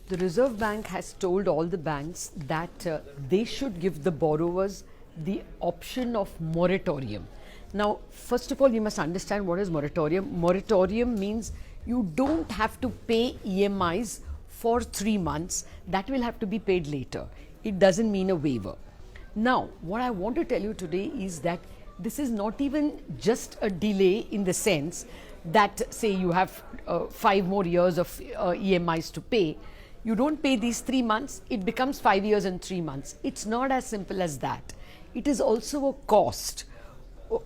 The Reserve Bank has told all the banks that they should give the borrowers the option of moratorium. Now, first of all, you must understand what is moratorium. Moratorium means you don't have to pay EMIs for 3 months. That will have to be paid later. It doesn't mean a waiver. Now, what I want to tell you today is that this is not even just a delay in the sense that, say, you have 5 more years of EMIs to pay. You don't pay these 3 months, it becomes 5 years and 3 months. It's not as simple as that. It is also a cost.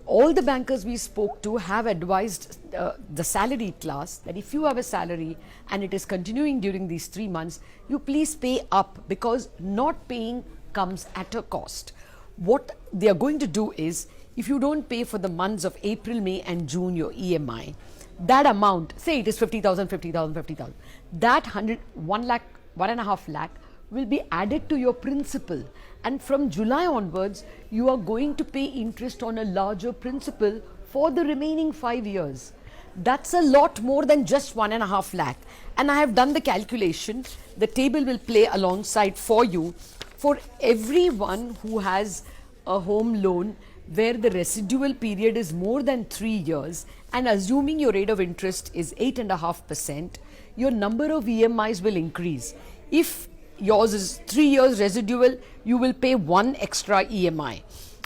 All the bankers we spoke to have advised the salaried class that if you have a salary and it is continuing during these 3 months, you please pay up, because not paying comes at a cost. What they are going to do is, if you don't pay for the months of April, May and June your EMI, that amount, say it is 50,000, 50,000, 50,000, that 1 lakh, 1.5 lakh will be added to your principal, and from July onwards you are going to pay interest on a larger principal for the remaining 5 years. That's a lot more than just 1.5 lakh, and I have done the calculation. The table will play alongside for you. For everyone who has a home loan where the residual period is more than 3 years, and assuming your rate of interest is 8.5%, your number of EMIs will increase. If yours is 3 years residual, you will pay 1 extra EMI.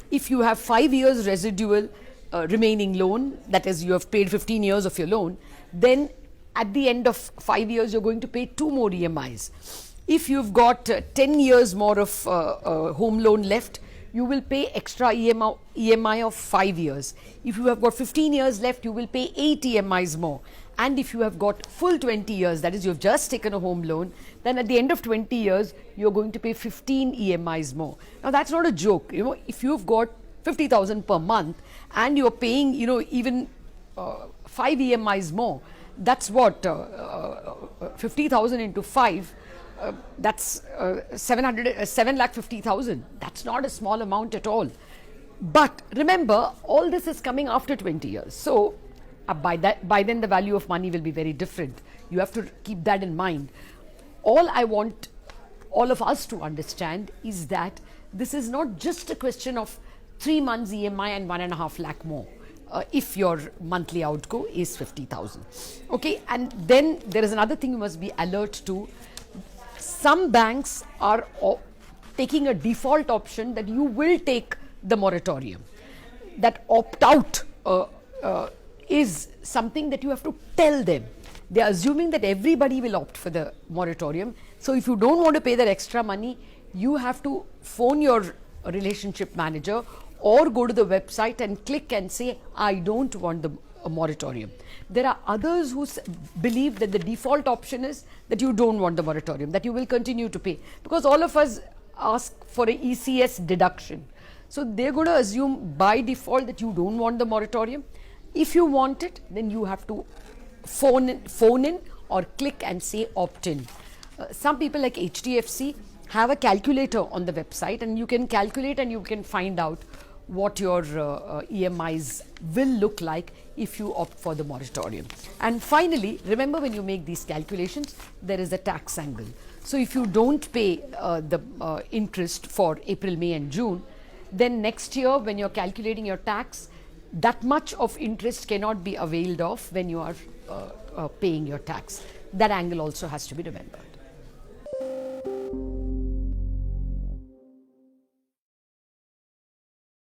If you have 5 years residual remaining loan, that is, you have paid 15 years of your loan, then at the end of 5 years you're going to pay 2 more EMIs. If you've got 10 years more of home loan left, you will pay extra EMI of 5 years. If you have got 15 years left, you will pay 8 EMIs more. And if you have got full 20 years, that is, you have just taken a home loan, then at the end of 20 years, you're going to pay 15 EMIs more. Now, that's not a joke. You know, if you've got 50,000 per month and you're paying, even 5 EMIs more, that's what, 50,000 into 5, that's 7,50,000. That's not a small amount at all. But remember, all this is coming after 20 years. So by then the value of money will be very different. You have to keep that in mind. All I want all of us to understand is that this is not just a question of 3 months EMI and 1.5 lakh more. If your monthly outgo is 50,000. Okay, and then there is another thing you must be alert to. Some banks are taking a default option that you will take the moratorium. That opt-out is something that you have to tell them. They are assuming that everybody will opt for the moratorium. So if you don't want to pay that extra money, you have to phone your relationship manager or go to the website and click and say, I don't want the moratorium. There are others who believe that the default option is that you don't want the moratorium, that you will continue to pay, because all of us ask for a ECS deduction. So they're going to assume by default that you don't want the moratorium. If you want it, then you have to phone in or click and say opt in. Some people like HDFC have a calculator on the website, and you can calculate and you can find out what your EMIs will look like if you opt for the moratorium. And finally, remember, when you make these calculations, there is a tax angle. So if you don't pay the interest for April, May and June, then next year when you're calculating your tax, that much of interest cannot be availed of when you are paying your tax. That angle also has to be remembered.